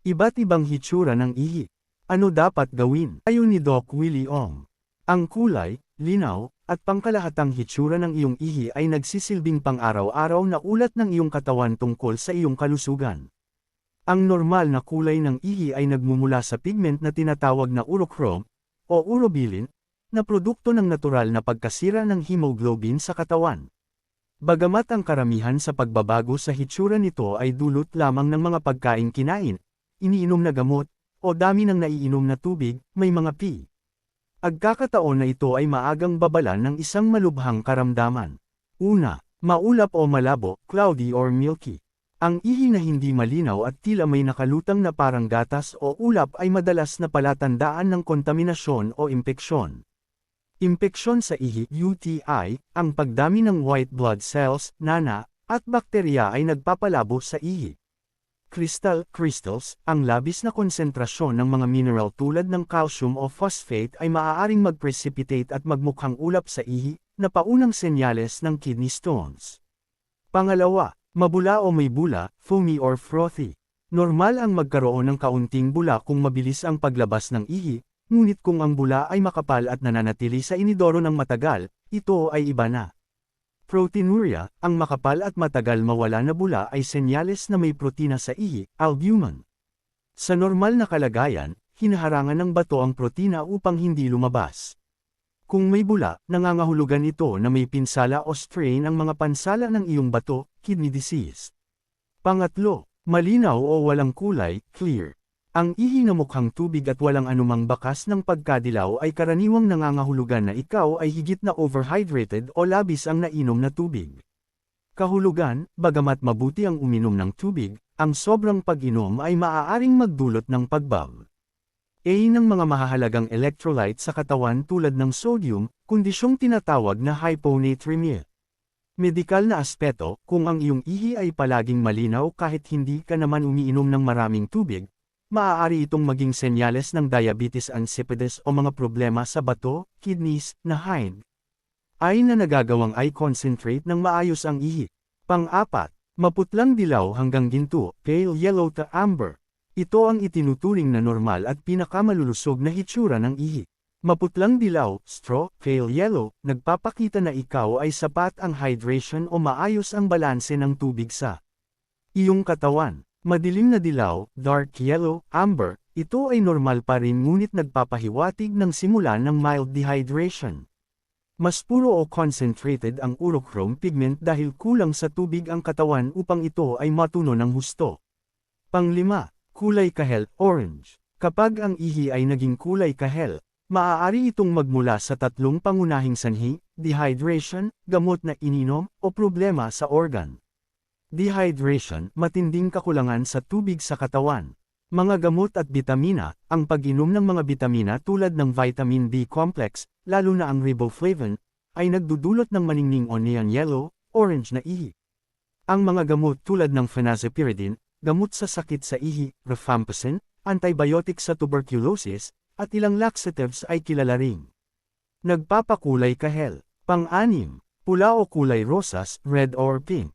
Iba't ibang hitsura ng ihi. Ano dapat gawin? Ayon ni Doc Willie Ong. Ang kulay, linaw, at pangkalahatang hitsura ng iyong ihi ay nagsisilbing pang-araw-araw na ulat ng iyong katawan tungkol sa iyong kalusugan. Ang normal na kulay ng ihi ay nagmumula sa pigment na tinatawag na urochrome, o urobilin, na produkto ng natural na pagkasira ng hemoglobin sa katawan. Bagamat ang karamihan sa pagbabago sa hitsura nito ay dulot lamang ng mga pagkaing kinain, iniinom na gamot, o dami ng naiinom na tubig, may mga pagkakataon na ito ay maagang babala ng isang malubhang karamdaman. Una, maulap o malabo, cloudy or milky. Ang ihi na hindi malinaw at tila may nakalutang na parang gatas o ulap ay madalas na palatandaan ng kontaminasyon o impeksyon. Impeksyon sa ihi (UTI), ang pagdami ng white blood cells, nana, at bakterya ay nagpapalabo sa ihi. Crystals, ang labis na konsentrasyon ng mga mineral tulad ng calcium o phosphate ay maaaring mag-precipitate at magmukhang ulap sa ihi, na paunang senyales ng kidney stones. Pangalawa, mabula o may bula, foamy or frothy. Normal ang magkaroon ng kaunting bula kung mabilis ang paglabas ng ihi, ngunit kung ang bula ay makapal at nananatili sa inidoro ng matagal, ito ay iba na. Proteinuria, ang makapal at matagal mawala na bula ay senyales na may protina sa ihi, albumin. Sa normal na kalagayan, hinaharangan ng bato ang protina upang hindi lumabas. Kung may bula, nangangahulugan ito na may pinsala o strain ang mga pansala ng iyong bato, kidney disease. Pangatlo, malinaw o walang kulay, clear. Ang ihi na mukhang tubig at walang anumang bakas ng pagkadilaw ay karaniwang nangangahulugan na ikaw ay higit na overhydrated o labis ang nainom na tubig. Kahulugan, bagamat mabuti ang uminom ng tubig, ang sobrang pag-inom ay maaaring magdulot ng pagbab. Ng mga mahahalagang electrolyte sa katawan tulad ng sodium, kondisyong tinatawag na hyponatremia. Medikal na aspeto, kung ang iyong ihi ay palaging malinaw kahit hindi ka naman umiinom ng maraming tubig, maaari itong maging senyales ng diabetes insipidus o mga problema sa bato, kidneys, na hind. Ay na nagagawang i-concentrate ng maayos ang ihi. Pang-apat, maputlang dilaw hanggang ginto, pale yellow to amber. Ito ang itinuturing na normal at pinakamalulusog na hitsura ng ihi. Maputlang dilaw, straw, pale yellow, nagpapakita na ikaw ay sapat ang hydration o maayos ang balanse ng tubig sa iyong katawan. Madilim na dilaw, dark yellow, amber, ito ay normal pa rin ngunit nagpapahiwatig ng simula ng mild dehydration. Mas puro o concentrated ang urochrome pigment dahil kulang sa tubig ang katawan upang ito ay matuno ng husto. Panglima, kulay kahel, orange. Kapag ang ihi ay naging kulay kahel, maaari itong magmula sa tatlong pangunahing sanhi, dehydration, gamot na ininom, o problema sa organ. Dehydration, matinding kakulangan sa tubig sa katawan. Mga gamot at bitamina, ang pag-inom ng mga bitamina tulad ng vitamin B complex, lalo na ang riboflavin, ay nagdudulot ng maningning o neon yellow, orange na ihi. Ang mga gamot tulad ng phenazopyridine, gamot sa sakit sa ihi, rifampicin, antibiotic sa tuberculosis, at ilang laxatives ay kilala ring nagpapakulay kahel. Pang-anim, pula o kulay rosas, red or pink.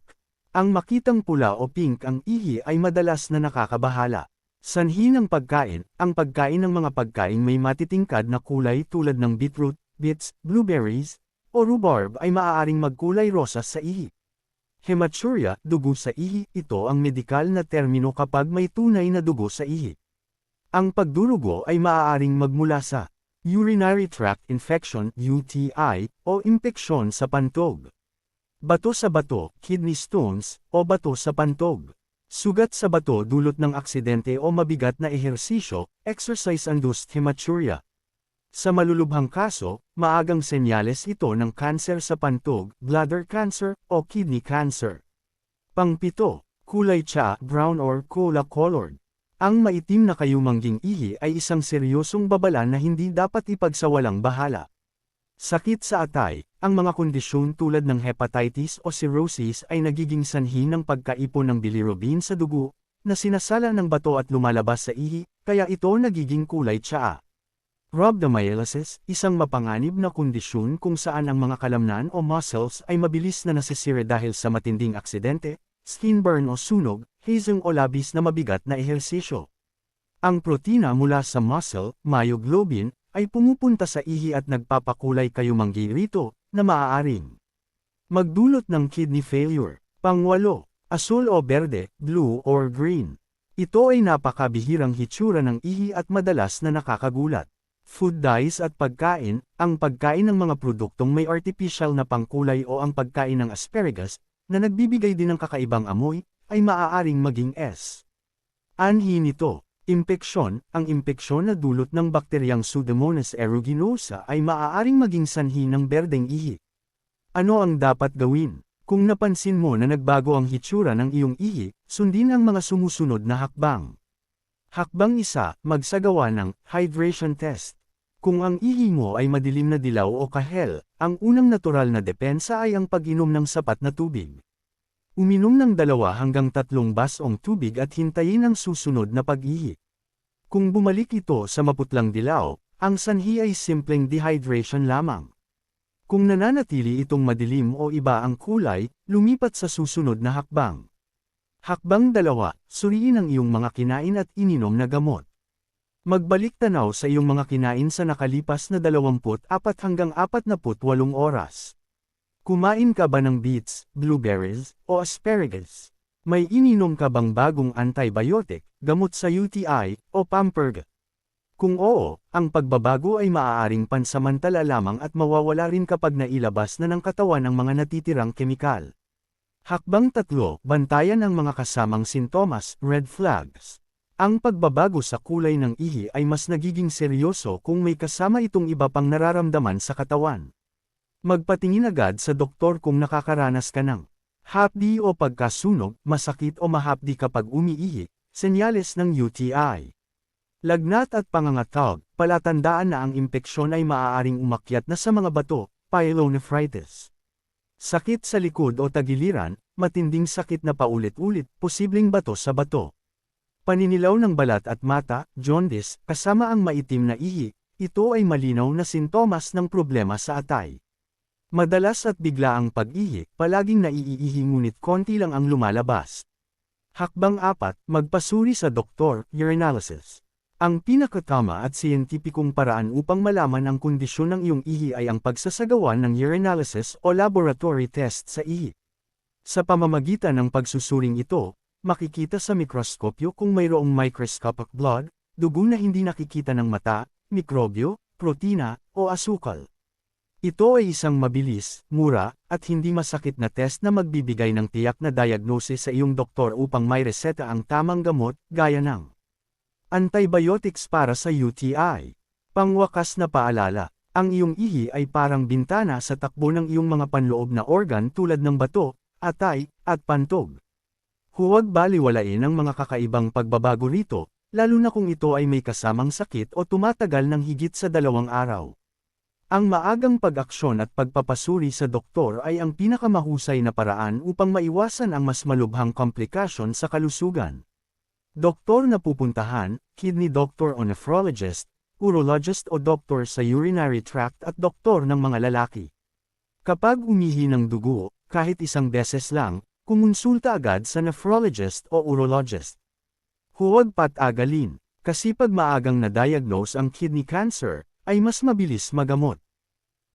Ang makitang pula o pink ang ihi ay madalas na nakakabahala. Sanhi ng pagkain, ang pagkain ng mga pagkain may matitingkad na kulay tulad ng beetroot, beets, blueberries, o rhubarb ay maaaring magkulay rosas sa ihi. Hematuria, dugo sa ihi, ito ang medikal na termino kapag may tunay na dugo sa ihi. Ang pagdurugo ay maaaring magmula sa urinary tract infection (UTI) o impeksyon sa pantog. Bato sa bato, kidney stones, o bato sa pantog. Sugat sa bato dulot ng aksidente o mabigat na ehersisyo, exercise-induced hematuria. Sa malulubhang kaso, maagang senyales ito ng kanser sa pantog, bladder cancer, o kidney cancer. Pang-pito, kulay tsaa, brown or cola-colored. Ang maitim na kayumangging ihi ay isang seryosong babala na hindi dapat ipagsawalang bahala. Sakit sa atay, ang mga kondisyon tulad ng hepatitis o cirrhosis ay nagiging sanhi ng pagkaipon ng bilirubin sa dugo, na sinasala ng bato at lumalabas sa ihi, kaya ito nagiging kulay tsaa. Rhabdomyolysis, isang mapanganib na kondisyon kung saan ang mga kalamnan o muscles ay mabilis na nasisira dahil sa matinding aksidente, skin burn o sunog, hazing o labis na mabigat na ehersisyo. Ang protina mula sa muscle, myoglobin, ay pumupunta sa ihi at nagpapakulay kayumanggi rito, na maaaring magdulot ng kidney failure. Pangwalo, asul o berde, blue or green. Ito ay napakabihirang hitsura ng ihi at madalas na nakakagulat. Food dyes at pagkain, ang pagkain ng mga produktong may artificial na pangkulay o ang pagkain ng asparagus, na nagbibigay din ng kakaibang amoy, ay maaaring maging anhi nito. Impeksyon, ang impeksyon na dulot ng bakteryang Pseudomonas aeruginosa ay maaaring maging sanhi ng berdeng ihi. Ano ang dapat gawin? Kung napansin mo na nagbago ang hitsura ng iyong ihi, sundin ang mga sumusunod na hakbang. Hakbang 1, magsagawa ng hydration test. Kung ang ihi mo ay madilim na dilaw o kahel, ang unang natural na depensa ay ang pag-inom ng sapat na tubig. Uminom ng 2 hanggang 3 basong tubig at hintayin ang susunod na pag-ihi. Kung bumalik ito sa maputlang dilaw, ang sanhi ay simpleng dehydration lamang. Kung nananatili itong madilim o iba ang kulay, lumipat sa susunod na hakbang. Hakbang 2, suriin ang iyong mga kinain at ininom na gamot. Magbalik tanaw sa iyong mga kinain sa nakalipas na 24 hanggang 48 oras. Kumain ka ba ng beets, blueberries, o asparagus? May ininom ka bang bagong antibiotic, gamot sa UTI, o Pamperg? Kung oo, ang pagbabago ay maaaring pansamantala lamang at mawawala rin kapag nailabas na ng katawan ang mga natitirang kemikal. Hakbang 3, bantayan ang mga kasamang sintomas, red flags. Ang pagbabago sa kulay ng ihi ay mas nagiging seryoso kung may kasama itong iba pang nararamdaman sa katawan. Magpatingin agad sa doktor kung nakakaranas ka ng hapdi o pagkasunog, masakit o mahapdi kapag umiihi, senyales ng UTI. Lagnat at pangangatog, palatandaan na ang impeksyon ay maaaring umakyat na sa mga bato, pyelonephritis. Sakit sa likod o tagiliran, matinding sakit na paulit-ulit, posibleng bato sa bato. Paninilaw ng balat at mata, jaundice, kasama ang maitim na ihi, ito ay malinaw na sintomas ng problema sa atay. Madalas at bigla ang pag-ihi, palaging naiihi ngunit konti lang ang lumalabas. Hakbang 4, magpasuri sa doktor, urinalysis. Ang pinakatama at siyentipikong paraan upang malaman ang kondisyon ng iyong ihi ay ang pagsasagawa ng urinalysis o laboratory test sa ihi. Sa pamamagitan ng pagsusuring ito, makikita sa mikroskopyo kung mayroong microscopic blood, dugo na hindi nakikita ng mata, mikrobyo, protina, o asukal. Ito ay isang mabilis, mura, at hindi masakit na test na magbibigay ng tiyak na diagnosis sa iyong doktor upang may reseta ang tamang gamot, gaya ng antibiotics para sa UTI. Pangwakas na paalala, ang iyong ihi ay parang bintana sa takbo ng iyong mga panloob na organ tulad ng bato, atay, at pantog. Huwag baliwalain ang mga kakaibang pagbabago rito, lalo na kung ito ay may kasamang sakit o tumatagal ng higit sa 2 araw. Ang maagang pag-aksyon at pagpapasuri sa doktor ay ang pinakamahusay na paraan upang maiwasan ang mas malubhang komplikasyon sa kalusugan. Doktor na pupuntahan, kidney doctor o nephrologist, urologist o doktor sa urinary tract at doktor ng mga lalaki. Kapag umihi ng dugo, kahit isang beses lang, kumonsulta agad sa nephrologist o urologist. Huwag patagalin, kasi pag maagang na-diagnose ang kidney cancer, ay mas mabilis magamot.